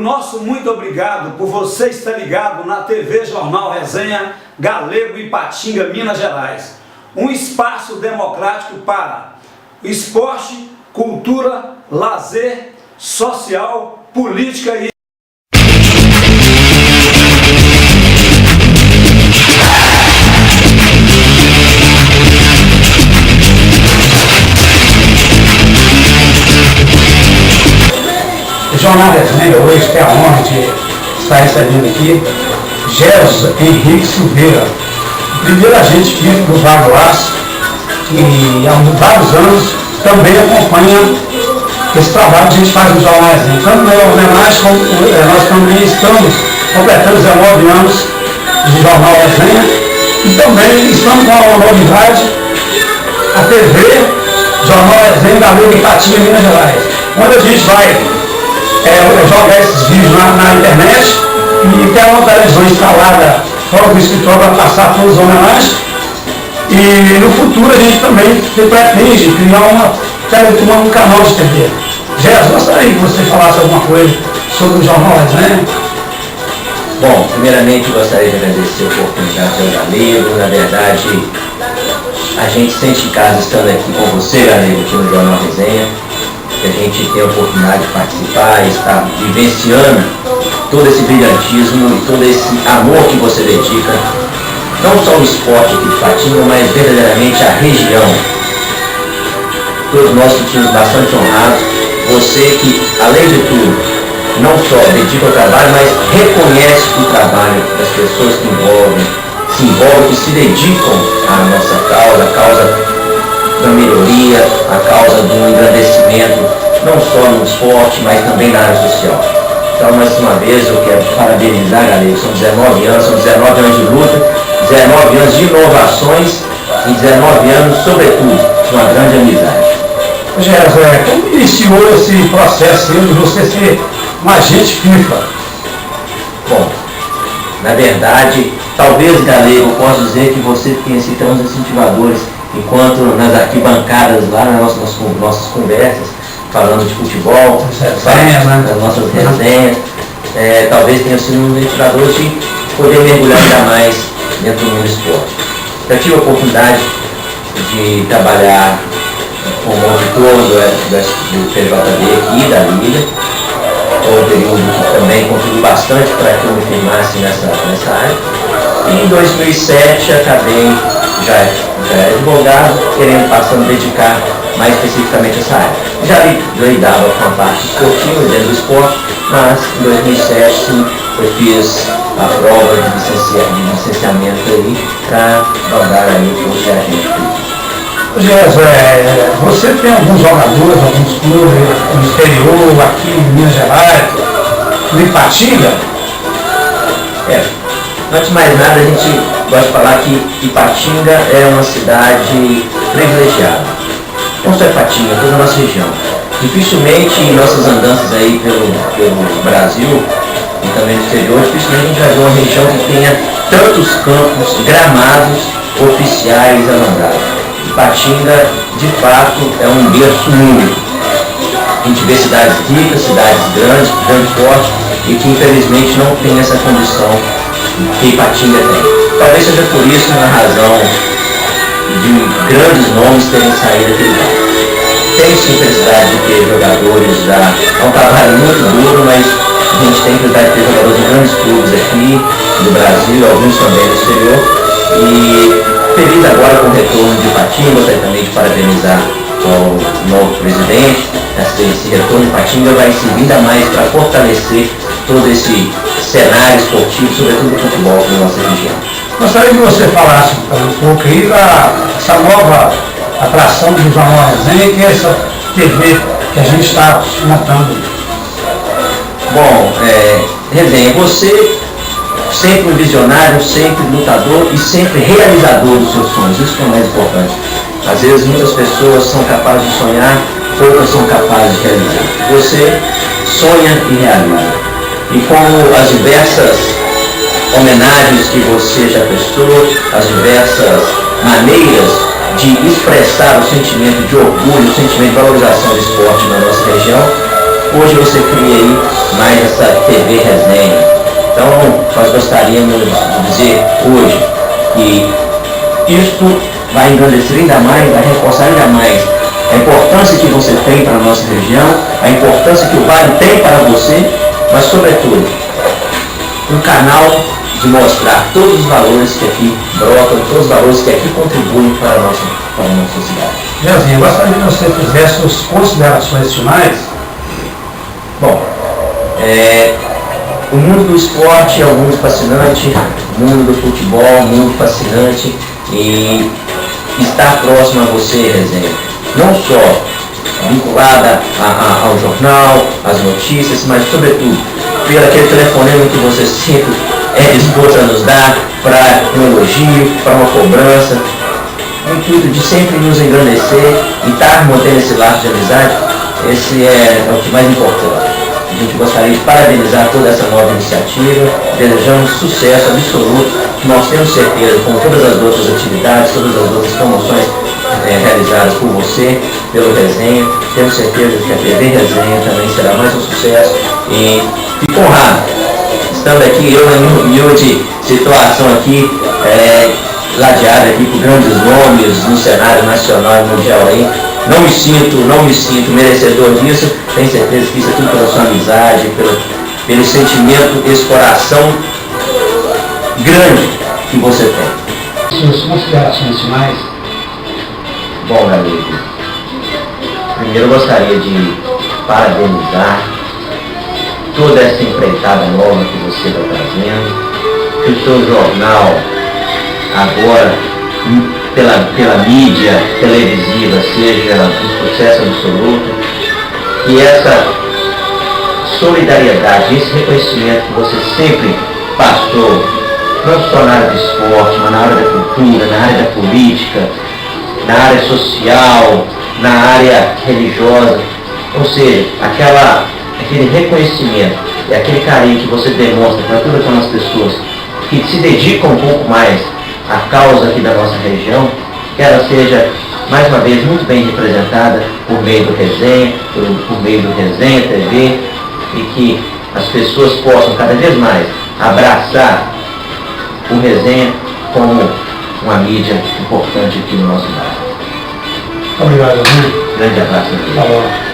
nosso muito obrigado por você estar ligado na TV Jornal Resenha Galego Ipatinga, Minas Gerais. Um espaço democrático para esporte, cultura, lazer, social, política e Jornal Resenha hoje tem a honra de estar recebendo aqui Gerson Henrique Silveira, primeiro agente químico do Vale do Aço, e há vários anos também acompanha esse trabalho que a gente faz no Jornal Resenha. Tanto na homenagem como nós também estamos completando 19 anos de Jornal Resenha e também estamos com uma novidade, a TV Jornal Resenha Galego Ipatinga, Minas Gerais, onde a gente vai jogar esses vídeos na internet e tem uma televisão instalada fora do escritório para passar todas as homenagens. E no futuro a gente também pretende criar um canal de TV. Gerson, gostaria que você falasse alguma coisa sobre o Jornal Resenha? Bom, primeiramente gostaria de agradecer a oportunidade ao Galego. Na verdade, a gente sente em casa estando aqui com você, Galego, aqui no Jornal Resenha, que a gente tem a oportunidade de participar e estar vivenciando todo esse brilhantismo e todo esse amor que você dedica, não só ao esporte aqui de Ipatinga, mas verdadeiramente à região. Todos nós sentimos bastante honrados, você que, além de tudo, não só dedica ao trabalho, mas reconhece o trabalho das pessoas que se envolvem, que se dedicam à nossa causa, a causa da melhoria, a causa do engrandecimento, não só no esporte, mas também na área social. Então, mais uma vez, eu quero te parabenizar, Galego. São 19 anos, são 19 anos de luta, 19 anos de inovações e 19 anos, sobretudo, de uma grande amizade. Gerson, como iniciou esse processo de você ser um agente FIFA? Bom, na verdade, talvez, Galego, eu posso dizer que você tenha sido um dos incentivadores, enquanto nas arquibancadas lá nas nossas conversas, falando de futebol, nas nossas resenhas, talvez tenha sido um dos incentivadores de poder mergulhar ainda mais dentro do mundo do esporte. Eu tive a oportunidade de trabalhar como auditor do PJB aqui, da Liga. Foi um período que também contribuiu bastante para que eu me firmasse nessa área. E em 2007 acabei já advogado, passando a me dedicar mais especificamente a essa área. Já lidava com a parte esportiva dentro do esporte, mas em 2007 sim, eu fiz a prova de licenciamento aí para jogar aí com o agente. Gerson, você tem alguns jogadores, alguns clubes no exterior, aqui em Minas Gerais, no Ipatinga? Antes de mais nada, a gente gosta de falar que Ipatinga é uma cidade privilegiada. Não só Ipatinga, toda a nossa região. Dificilmente em nossas andanças aí pelo Brasil e também no exterior, dificilmente a gente vai ver uma região que tenha tantos campos, gramados oficiais alambrados. Ipatinga, de fato, é um berço único. A gente vê cidades ricas, cidades grandes, grande porte, e que infelizmente não tem essa condição que Ipatinga tem. Talvez seja por isso a razão de grandes nomes terem saído daquele lugar. Tem sim felicidade de ter jogadores já, é um trabalho muito duro, mas a gente tem felicidade de ter jogadores em grandes clubes aqui no Brasil, alguns também no exterior. E feliz agora com o retorno de Ipatinga, gostaria também de parabenizar o novo presidente. Esse retorno de Ipatinga vai servir ainda mais para fortalecer todo esse cenário esportivo, sobretudo o futebol na nossa região. Gostaria que você falasse um pouco aí dessa nova atração do Jornal Resenha, que é essa TV que a gente está montando. Bom, Resenha, você sempre um visionário, sempre lutador e sempre realizador dos seus sonhos, isso que é o mais importante. Às vezes muitas pessoas são capazes de sonhar, poucas são capazes de realizar. Você sonha e realiza. E como as diversas homenagens que você já prestou, as diversas maneiras de expressar o sentimento de orgulho, o sentimento de valorização do esporte na nossa região, hoje você cria aí mais essa TV Resenha. Então, nós gostaríamos de dizer hoje que isto vai engrandecer ainda mais, vai reforçar ainda mais a importância que você tem para a nossa região, a importância que o Vale tem para você, mas sobretudo, um canal de mostrar todos os valores que aqui brotam, todos os valores que aqui contribuem para a nossa cidade. Jeanzinho, eu gostaria que você fizesse suas considerações finais. Bom, o mundo do esporte é um mundo fascinante, o mundo do futebol é um mundo fascinante, e estar próximo a você, Resenha, não só vinculada ao jornal, às notícias, mas sobretudo pelo aquele telefonema que você sempre é disposto a nos dar para um elogio, para uma cobrança, o intuito de sempre nos engrandecer e estar mantendo esse laço de amizade. Esse é o que mais importa. A gente gostaria de parabenizar toda essa nova iniciativa, desejamos sucesso absoluto. Nós temos certeza, com todas as outras atividades, todas as outras promoções realizadas por você, pelo Resenha, temos certeza que a TV Resenha também será mais um sucesso. E fico honrado, estando aqui, eu em humilde situação aqui, ladeado aqui por grandes nomes no cenário nacional e mundial aí. Não me sinto merecedor disso, tenho certeza que isso é tudo pela sua amizade, pelo sentimento, esse coração grande que você tem. Suas considerações finais. Bom, meu amigo, primeiro eu gostaria de parabenizar toda essa empreitada nova que você está trazendo, que o seu jornal agora, pela mídia televisiva, seja um sucesso absoluto, que essa solidariedade, esse reconhecimento que você sempre passou, não só na área do esporte, mas na área da cultura, na área da política, na área social, na área religiosa, ou seja, aquele reconhecimento e aquele carinho que você demonstra para todas aquelas pessoas que se dedicam um pouco mais à causa aqui da nossa região, que ela seja, mais uma vez, muito bem representada por meio do Resenha, por meio do Resenha TV, e que as pessoas possam cada vez mais abraçar o Resenha como uma mídia importante aqui no nosso bairro. Obrigado, Resenha. Grande abraço aqui. Falou.